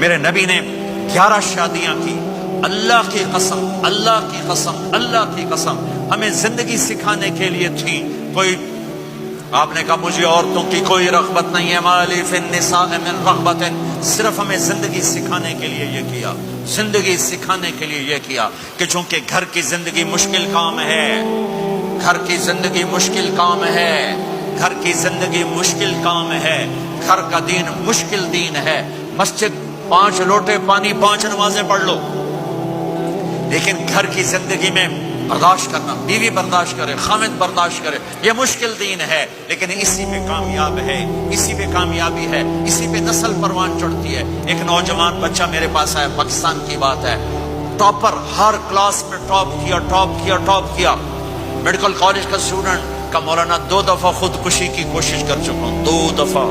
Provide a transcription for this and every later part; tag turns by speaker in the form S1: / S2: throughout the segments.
S1: میرے نبی نے 11 شادیاں کی. اللہ کی قسم، اللہ کی قسم، اللہ کی قسم ہمیں زندگی سکھانے کے لیے تھی. کوئی آپ نے کہا مجھے عورتوں کی کوئی رغبت نہیں ہے، مالی فی النساء من رغبت، صرف ہمیں زندگی سکھانے کے لیے یہ کیا، زندگی سکھانے کے لیے یہ کیا کہ چونکہ گھر کی زندگی مشکل کام ہے، گھر کی زندگی مشکل کام ہے، گھر کی زندگی مشکل کام ہے، گھر کا دین مشکل دین ہے. مسجد 5 لوٹے پانی 5 نمازیں پڑھ لو، لیکن گھر کی زندگی میں برداشت کرنا، بیوی برداشت کرے، خامد برداشت کرے، یہ مشکل دین ہے. لیکن اسی پہ کامیاب ہے، اسی پہ کامیابی ہے، اسی پہ نسل پروان چڑھتی ہے. ایک نوجوان بچہ میرے پاس آیا، پاکستان کی بات ہے، ٹاپر، ہر کلاس میں ٹاپ کیا، ٹاپ کیا، ٹاپ کیا. میڈیکل کالج کا اسٹوڈنٹ کا مولانا 2 دفعہ خودکشی کی کوشش کر چکا ہوں، 2 دفعہ.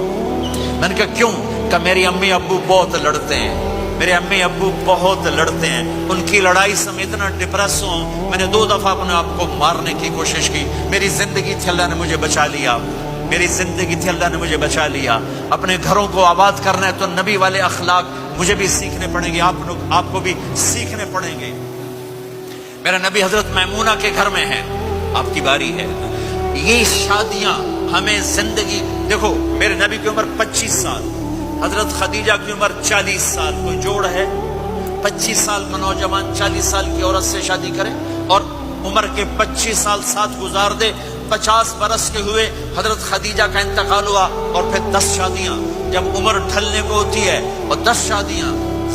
S1: میں نے کہا کیوں؟ کہ میری امی ابو بہت لڑتے ہیں، میرے امی ابو بہت لڑتے ہیں، ان کی لڑائی سے میں اتنا ڈپریس ہوں، میں نے 2 دفعہ اپنے آپ کو مارنے کی کوشش کی. میری زندگی تھی اللہ نے مجھے بچا لیا، میری زندگی تھی اللہ نے مجھے بچا لیا. اپنے گھروں کو آباد کرنا ہے تو نبی والے اخلاق مجھے بھی سیکھنے پڑیں گے، آپ کو بھی سیکھنے پڑیں گے. میرا نبی حضرت میمونہ کے گھر میں ہے، آپ کی باری ہے. یہ شادیاں ہمیں زندگی، دیکھو میرے نبی کی عمر 25 سال، حضرت خدیجہ کی عمر 40 سال. کوئی جوڑ ہے 25 سال کا نوجوان 40 سال کی عورت سے شادی کرے اور عمر کے 25 سال ساتھ گزار دے. 50 برس کے ہوئے حضرت خدیجہ کا انتقال ہوا اور پھر 10 شادیاں جب عمر ڈھلنے کو ہوتی ہے اور 10 شادیاں.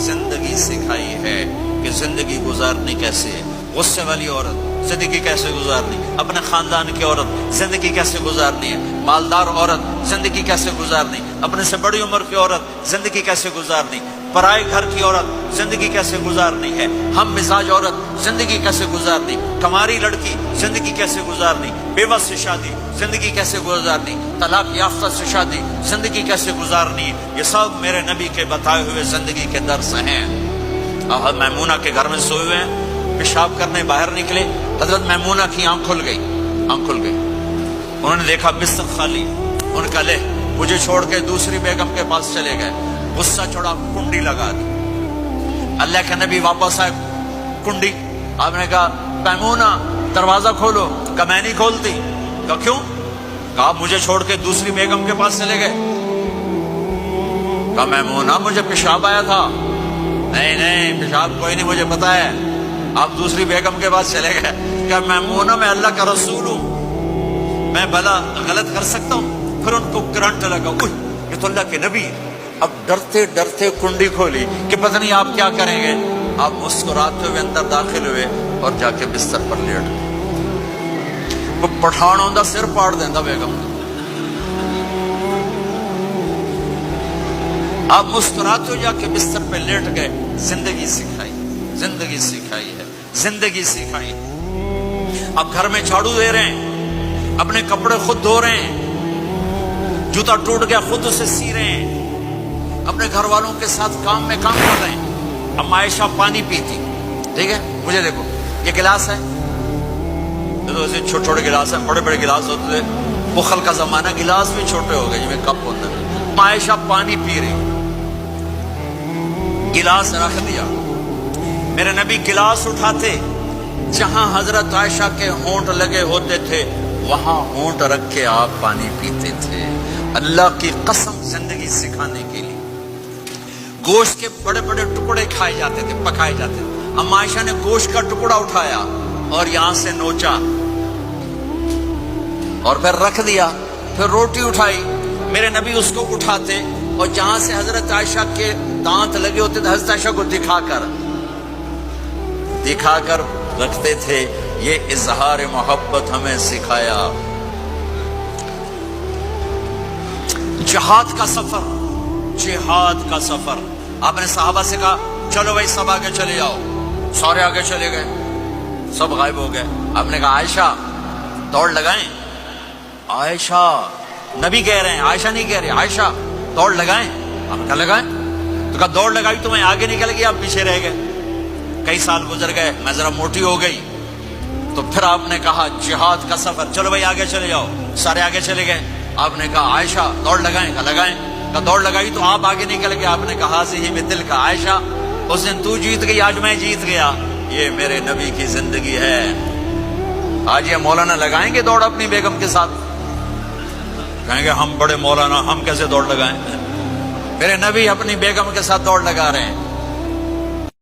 S1: زندگی سکھائی ہے کہ زندگی گزارنی کیسے ہے. غصے والی عورت زندگی کیسے گزارنی، اپنے خاندان کی عورت زندگی کیسے گزارنی ہے، مالدار عورت زندگی کیسے گزارنی، اپنے سے بڑی عمر کی عورت زندگی کیسے گزارنی، پرائے گھر کی عورت زندگی کیسے گزارنی ہے، ہم مزاج عورت زندگی کیسے گزارنی، کماری لڑکی زندگی کیسے گزارنی، بیوہ سے شادی زندگی کیسے گزارنی، طلاق یافتہ سے شادی زندگی کیسے گزارنی. یہ سب میرے نبی کے بتائے ہوئے زندگی کے درس ہیں. میمونہ کے گھر میں سوئے ہوئے ہیں، پیشاب کرنے باہر نکلے، حضرت میمونہ کی آنکھ کھل گئی، آنکھ کھل گئی. انہوں نے دیکھا بستر خالی، ان کا لے مجھے چھوڑ کے دوسری بیگم کے پاس چلے گئے. غصہ چڑھا، کنڈی لگا دی. اللہ کے نبی واپس آئے، کنڈی. آپ نے کہا میمونہ دروازہ کھولو. کہا میں نہیں کھولتی. کہا کیوں؟ کہا مجھے چھوڑ کے دوسری بیگم کے پاس چلے گئے. کہا میمونہ مجھے پیشاب آیا تھا. نہیں نہیں پیشاب کوئی نہیں، مجھے پتا ہے، آپ دوسری بیگم کے پاس چلے گئے. کہ میمونہ میں اللہ کا رسول ہوں، میں بھلا غلط کر سکتا ہوں؟ پھر ان کو کرنٹ لگا، یہ تو اللہ کے نبی. اب ڈرتے ڈرتے کنڈی کھولی کہ پتہ نہیں آپ کیا کریں گے. آپ مسکراتے ہوئے اندر داخل ہوئے اور جا کے بستر پر لیٹ گئے. وہ پٹھان ہوندہ سر پاڑ دیندہ بیگم. آپ مسکراتے ہوئے جا کے بستر پہ لیٹ گئے. زندگی سکھائی، زندگی سکھائی ہے، زندگی سکھائی. اب گھر میں جھاڑو دے رہے ہیں، اپنے کپڑے خود دھو رہے ہیں، جوتا ٹوٹ گیا خود اسے سی رہے ہیں، اپنے گھر والوں کے ساتھ کام میں کام کر رہے ہیں. اب عائشہ پانی پیتی، ٹھیک ہے، مجھے دیکھو یہ گلاس ہے، چھوٹے چھوٹے گلاس ہیں، بڑے بڑے گلاس ہوتے تھے، بخل کا زمانہ، گلاس بھی چھوٹے ہو گئے جی میں کپ ہوتا ہے. عائشہ پانی پی رہی، گلاس رکھ دیا. میرے نبی گلاس اٹھاتے، جہاں حضرت عائشہ کے ہونٹ لگے ہوتے تھے وہاں ہونٹ رکھ کے آپ پانی پیتے تھے. اللہ کی قسم زندگی سکھانے کے لیے. گوشت کے بڑے بڑے ٹکڑے کھائے جاتے تھے، پکائے جاتے تھے. ام عائشہ نے گوشت کا ٹکڑا اٹھایا اور یہاں سے نوچا اور پھر رکھ دیا. پھر روٹی اٹھائی، میرے نبی اس کو اٹھاتے اور جہاں سے حضرت عائشہ کے دانت لگے ہوتے تھے حضرت عائشہ کو دکھا کر رکھتے تھے. یہ اظہار محبت ہمیں سکھایا. جہاد کا سفر، جہاد کا سفر. آپ نے صحابہ سے کہا چلو بھائی سب آگے چلے جاؤ. سارے آگے چلے گئے، سب غائب ہو گئے. آپ نے کہا عائشہ دوڑ لگائیں. عائشہ، نبی کہہ رہے ہیں، عائشہ نہیں کہہ رہے، عائشہ دوڑ لگائیں. آپ نے کہا لگائیں. تو کہا دوڑ لگائی تو میں آگے نکل گئی، آپ پیچھے رہ گئے. کئی سال گزر گئے، میں ذرا موٹی ہو گئی. تو پھر آپ نے کہا جہاد کا سفر، چلو بھائی آگے چلے جاؤ. سارے آگے چلے گئے. آپ نے کہا عائشہ دوڑ لگائیں. کہا لگائیں. کا دوڑ لگائی تو آپ آگے نکل گئے. آپ نے کہا ہی میں دل کا عائشہ اس دن تو جیت گئی، آج میں جیت گیا. یہ میرے نبی کی زندگی ہے. آج یہ مولانا لگائیں گے دوڑ اپنی بیگم کے ساتھ؟ کہیں گے ہم بڑے مولانا، ہم کیسے دوڑ لگائیں؟ میرے نبی اپنی بیگم کے ساتھ دوڑ لگا رہے ہیں.